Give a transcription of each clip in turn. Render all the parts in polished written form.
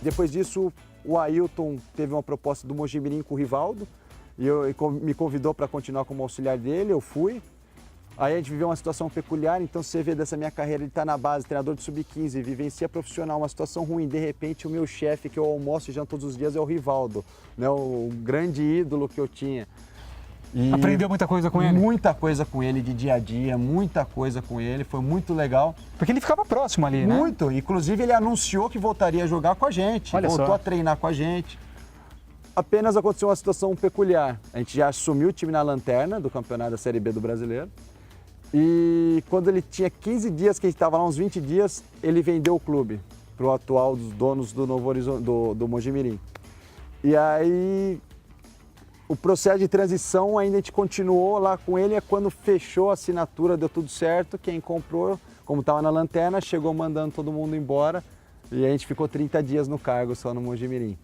Depois disso, o Ailton teve uma proposta do Mojimirim com o Rivaldo e me convidou para continuar como auxiliar dele, eu fui. Aí a gente viveu uma situação peculiar, então você vê dessa minha carreira, ele está na base, treinador de sub-15, vivencia profissional, uma situação ruim. De repente, o meu chefe, que eu almoço e janto todos os dias, é o Rivaldo, né? O grande ídolo que eu tinha. E aprendeu muita coisa com ele? Muita coisa com ele de dia a dia, muita coisa com ele, foi muito legal. Porque ele ficava próximo ali, né? Muito, inclusive ele anunciou que voltaria a jogar com a gente, voltou a treinar com a gente. Apenas aconteceu uma situação peculiar, a gente já assumiu o time na lanterna do campeonato da Série B do Brasileiro. E quando ele tinha 15 dias, que a gente estava lá, uns 20 dias, ele vendeu o clube para o atual dos donos do Novo Horizonte, do Mojimirim. E aí o processo de transição ainda a gente continuou lá com ele, é quando fechou a assinatura, deu tudo certo, quem comprou, como estava na lanterna, chegou mandando todo mundo embora e a gente ficou 30 dias no cargo só no Mojimirim.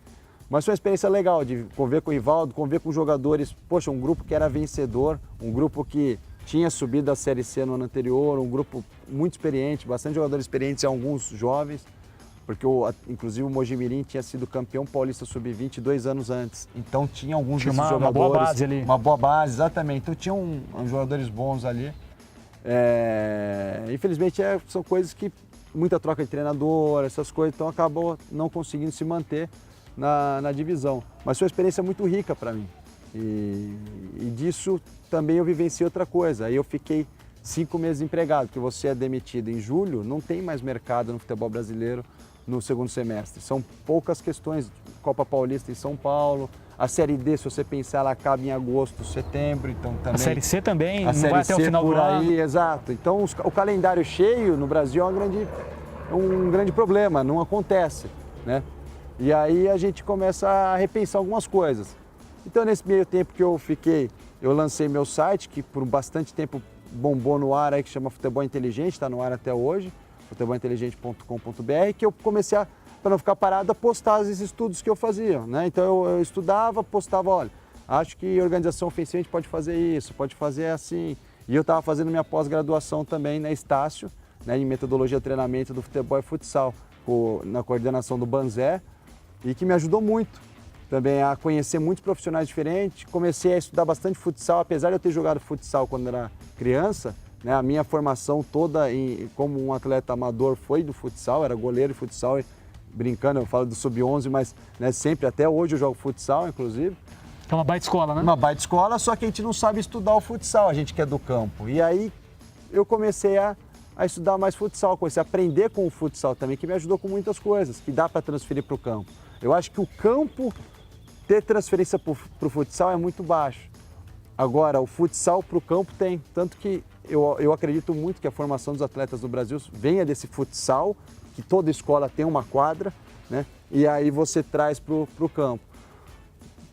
Mas foi uma experiência legal de conviver com o Rivaldo, conviver com jogadores, poxa, um grupo que era vencedor, um grupo que tinha subido da Série C no ano anterior, um grupo muito experiente, bastante jogadores experientes e alguns jovens, porque inclusive o Mojimirim tinha sido campeão paulista sub-20 2 anos antes. Então tinha alguns desses jogadores. Uma boa base ali. Uma boa base, exatamente. Então tinha uns jogadores bons ali. Infelizmente são coisas que, muita troca de treinador, essas coisas, então acabou não conseguindo se manter na divisão. Mas foi uma experiência muito rica para mim. E disso também eu vivenciei outra coisa. Aí eu fiquei 5 meses empregado, porque você é demitido em julho, não tem mais mercado no futebol brasileiro no segundo semestre. São poucas questões. Copa Paulista em São Paulo, a Série D, se você pensar, ela acaba em agosto, setembro, então também... A Série C também, não vai até o final do ano. Exato. Então o calendário cheio no Brasil é um grande problema, não acontece, né? E aí a gente começa a repensar algumas coisas. Então, nesse meio tempo que eu fiquei, eu lancei meu site, que por bastante tempo bombou no ar, aí, que chama Futebol Inteligente, está no ar até hoje, futebolinteligente.com.br, que eu comecei, para não ficar parado, a postar esses estudos que eu fazia, né? Então, eu estudava, postava, olha, acho que organização ofensiva a gente pode fazer isso, pode fazer assim. E eu estava fazendo minha pós-graduação também na Estácio, né, em metodologia de treinamento do futebol e futsal, na coordenação do Banzé, e que me ajudou muito também a conhecer muitos profissionais diferentes. Comecei a estudar bastante futsal, apesar de eu ter jogado futsal quando era criança, né, a minha formação toda como um atleta amador foi do futsal, era goleiro de futsal, brincando, eu falo do sub-11, mas né, sempre, até hoje eu jogo futsal, inclusive. É uma baita escola, né? Uma baita escola, só que a gente não sabe estudar o futsal, a gente que é do campo. E aí eu comecei a estudar mais futsal, comecei a aprender com o futsal também, que me ajudou com muitas coisas, que dá para transferir para o campo. Eu acho que o campo ter transferência para o futsal é muito baixo. Agora, o futsal para o campo tem. Tanto que eu acredito muito que a formação dos atletas do Brasil venha desse futsal, que toda escola tem uma quadra, né? E aí você traz para o campo.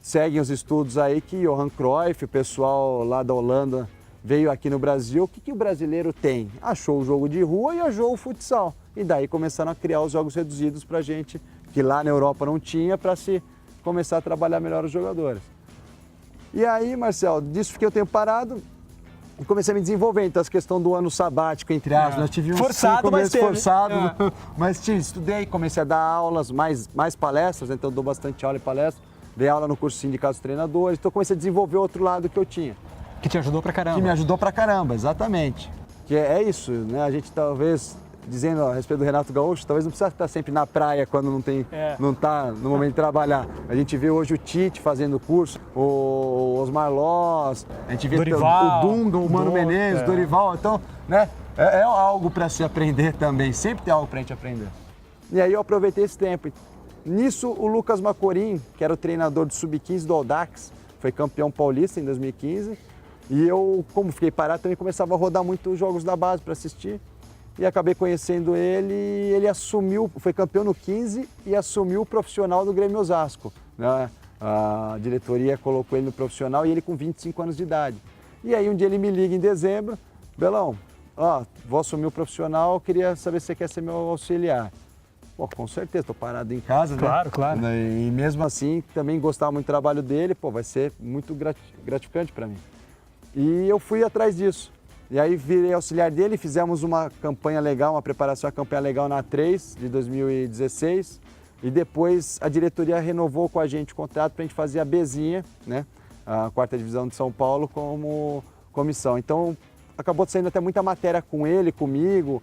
Seguem os estudos aí que Johan Cruyff, o pessoal lá da Holanda, veio aqui no Brasil. O que o brasileiro tem? Achou o jogo de rua e achou o futsal. E daí começaram a criar os jogos reduzidos para a gente, que lá na Europa não tinha, para se começar a trabalhar melhor os jogadores. E aí, Marcelo, disso que eu tenho parado, e comecei a me desenvolver. Então, essa questão do ano sabático, entre aspas, nós tive uns forçado, 5 meses forçado, mas estudei, comecei a dar aulas, mais palestras, então eu dou bastante aula e palestra, dei aula no curso Sindicato dos Treinadores, então comecei a desenvolver outro lado que eu tinha. Que te ajudou pra caramba. Que me ajudou pra caramba, exatamente. Que é isso, né? A gente talvez, dizendo a respeito do Renato Gaúcho, talvez não precisa estar sempre na praia quando não está no momento de trabalhar. A gente vê hoje o Tite fazendo curso, o Osmar Loz, a gente vê Dorival, o Dunga, o Mano Menezes, o Dorival. Então, né, é algo para se aprender também, sempre tem algo para a gente aprender. E aí eu aproveitei esse tempo. Nisso, o Lucas Macorim, que era o treinador do Sub-15 do Audax, foi campeão paulista em 2015. E eu, como fiquei parado, também começava a rodar muito os jogos da base para assistir. E acabei conhecendo ele, ele assumiu, foi campeão no 15 e assumiu o profissional do Grêmio Osasco, né? A diretoria colocou ele no profissional e ele com 25 anos de idade. E aí um dia ele me liga em dezembro, Belão, vou assumir o profissional, queria saber se você quer ser meu auxiliar. Pô, com certeza, estou parado em casa, claro, né? Claro. E mesmo assim, também gostava muito do trabalho dele, vai ser muito gratificante para mim. E eu fui atrás disso. E aí virei auxiliar dele, fizemos uma campanha legal, uma preparação, uma campanha legal na A3 de 2016. e depois a diretoria renovou com a gente o contrato para a gente fazer a Bzinha, né? A 4ª divisão de São Paulo como comissão. Então acabou saindo até muita matéria com ele, comigo,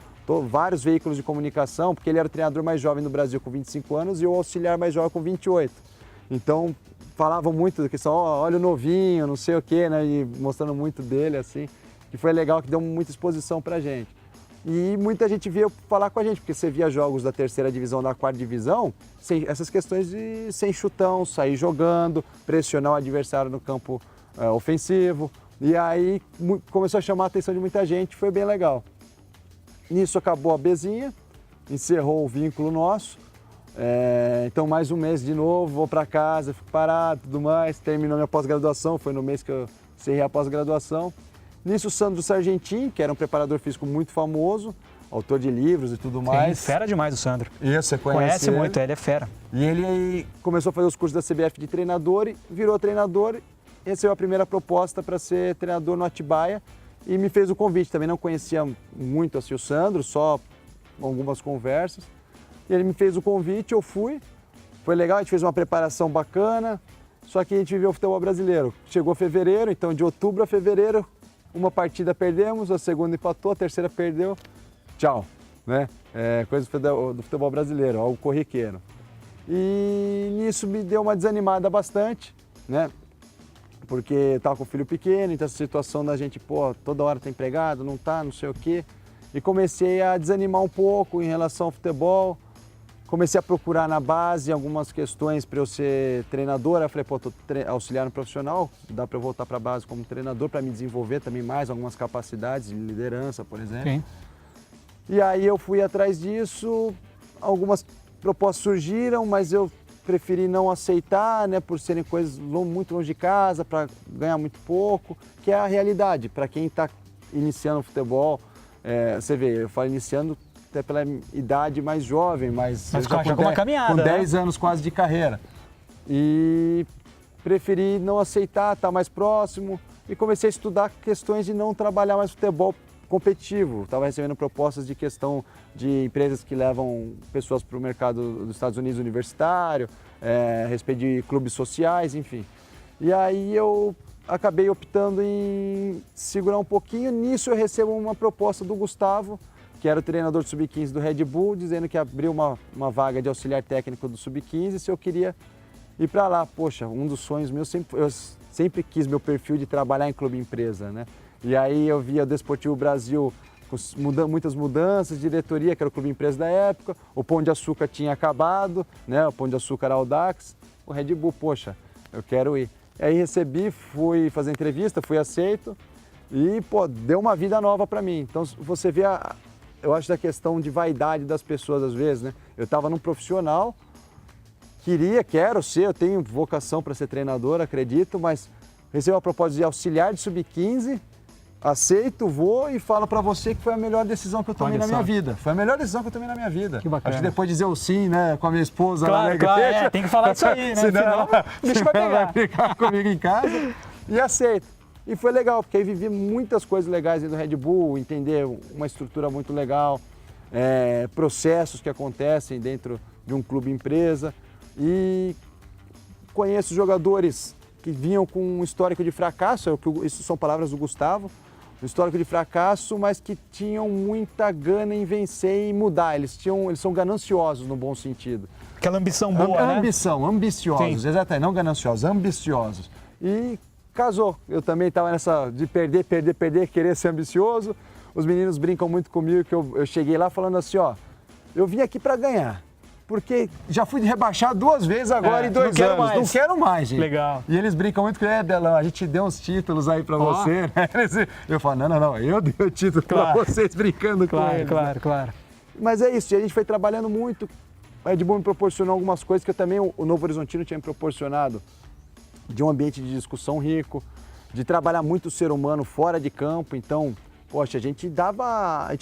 vários veículos de comunicação, porque ele era o treinador mais jovem do Brasil com 25 anos e o auxiliar mais jovem com 28. Então falavam muito que só olha o novinho, não sei o quê, né? E mostrando muito dele, assim, que foi legal, que deu muita exposição pra gente. E muita gente veio falar com a gente, porque você via jogos da 3ª divisão, da 4ª divisão, essas questões de sem chutão, sair jogando, pressionar o adversário no campo ofensivo. E aí começou a chamar a atenção de muita gente, foi bem legal. Nisso acabou a Bzinha, encerrou o vínculo nosso. Então mais um mês de novo, vou para casa, fico parado, tudo mais. Terminou minha pós-graduação, foi no mês que eu encerrei a pós-graduação. Nisso o Sandro Sargentin, que era um preparador físico muito famoso, autor de livros e tudo mais. Sim, fera demais o Sandro. Isso, você conhece ele. muito, ele é fera. E ele começou a fazer os cursos da CBF de treinador, e virou treinador, recebeu a primeira proposta para ser treinador no Atibaia e me fez o convite. Também não conhecia muito assim o Sandro, só algumas conversas. E ele me fez o convite, eu fui. Foi legal, a gente fez uma preparação bacana, só que a gente viveu o futebol brasileiro. Chegou fevereiro, então de outubro a fevereiro, uma partida perdemos, a segunda empatou, a terceira perdeu, tchau, né? Coisa do futebol brasileiro, algo corriqueiro. E nisso me deu uma desanimada bastante, né? Porque eu estava com o filho pequeno, então essa situação da gente, toda hora tá empregado, não tá, não sei o quê. E comecei a desanimar um pouco em relação ao futebol. Comecei a procurar na base algumas questões para eu ser treinador. Aí eu falei, tô auxiliar no profissional, dá para eu voltar para a base como treinador, para me desenvolver também mais algumas capacidades de liderança, por exemplo. Sim. E aí eu fui atrás disso, algumas propostas surgiram, mas eu preferi não aceitar, né, por serem coisas muito longe de casa, para ganhar muito pouco, que é a realidade. Para quem está iniciando o futebol, você vê, eu falo iniciando até pela idade mais jovem, mas já com uma caminhada, com 10 anos quase de carreira. E preferi não aceitar, estar mais próximo, e comecei a estudar questões de não trabalhar mais futebol competitivo. Estava recebendo propostas de questão de empresas que levam pessoas para o mercado dos Estados Unidos universitário, a respeito de clubes sociais, enfim. E aí eu acabei optando em segurar um pouquinho. Nisso eu recebo uma proposta do Gustavo, que era o treinador do Sub-15 do Red Bull, dizendo que abriu uma vaga de auxiliar técnico do Sub-15 se eu queria ir para lá. Poxa, um dos sonhos meus, eu sempre quis meu perfil de trabalhar em clube empresa, né? E aí eu via o Desportivo Brasil com muitas mudanças, diretoria, que era o clube empresa da época, o Pão de Açúcar tinha acabado, né? O Pão de Açúcar era o Audax, o Red Bull, poxa, eu quero ir. E aí recebi, fui fazer entrevista, fui aceito e, deu uma vida nova para mim. Então você vê eu acho da questão de vaidade das pessoas às vezes, né? Eu estava num profissional, quero ser, eu tenho vocação para ser treinador, acredito, mas recebi uma proposta de auxiliar de Sub-15, aceito, vou e falo para você que foi a melhor decisão que eu tomei na minha vida. Foi a melhor decisão que eu tomei na minha vida. Que bacana. Acho que depois de dizer o sim, né, com a minha esposa lá na Claro, igreja. tem que falar isso aí, né? Senão ela bicho vai pegar. vai ficar comigo em casa. E aceito. E foi legal, porque aí vivi muitas coisas legais dentro do Red Bull, entender uma estrutura muito legal, processos que acontecem dentro de um clube empresa. E conheço jogadores que vinham com um histórico de fracasso, isso são palavras do Gustavo, um histórico de fracasso, mas que tinham muita gana em vencer e mudar. Eles são gananciosos no bom sentido. Aquela ambição boa, né? Ambiciosos, Sim. Exatamente, não gananciosos, ambiciosos. E casou. Eu também estava nessa de perder, querer ser ambicioso. Os meninos brincam muito comigo, que eu cheguei lá falando assim, eu vim aqui para ganhar. Porque já fui rebaixado 2 vezes agora em 2 anos. Mais. Não quero mais, gente. Legal. E eles brincam muito com Belão, a gente deu uns títulos aí pra você. Né? Eu falo, não, eu dei o título pra vocês brincando com eles. Claro. Mas é isso, e a gente foi trabalhando muito. O Red Bull me proporcionou algumas coisas que eu também, o Novo Horizontino tinha me proporcionado. De um ambiente de discussão rico, de trabalhar muito o ser humano fora de campo. Então, poxa, a gente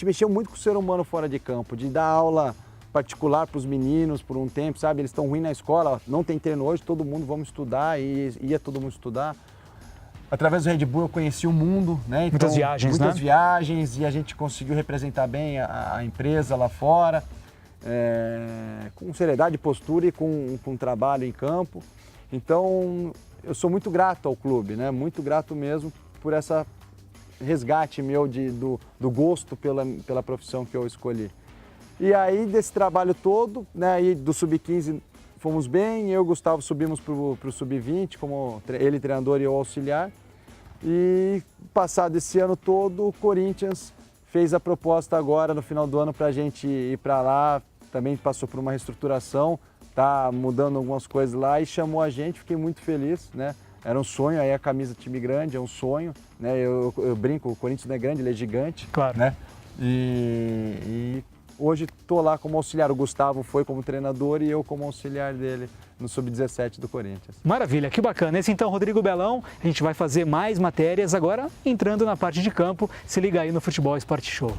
mexeu muito com o ser humano fora de campo, de dar aula particular para os meninos por um tempo, sabe? Eles estão ruins na escola, não tem treino hoje, todo mundo vamos estudar, e ia todo mundo estudar. Através do Red Bull eu conheci o mundo, né? Então, muitas viagens, e a gente conseguiu representar bem a empresa lá fora. com seriedade, postura e com trabalho em campo. Então, eu sou muito grato ao clube, né? Muito grato mesmo por essa resgate meu do gosto pela profissão que eu escolhi. E aí, desse trabalho todo, né, aí do Sub-15 fomos bem, eu e o Gustavo subimos para o Sub-20, como ele treinador e eu auxiliar. E passado esse ano todo, o Corinthians fez a proposta agora no final do ano para a gente ir para lá, também passou por uma reestruturação, tá mudando algumas coisas lá e chamou a gente, fiquei muito feliz, né? Era um sonho, aí a camisa do time grande é um sonho, né? Eu brinco, o Corinthians não é grande, ele é gigante, claro, né? E hoje estou lá como auxiliar, o Gustavo foi como treinador e eu como auxiliar dele no Sub-17 do Corinthians. Maravilha, que bacana. Esse então, Rodrigo Belão, a gente vai fazer mais matérias agora entrando na parte de campo. Se liga aí no Futebol Esporte Show.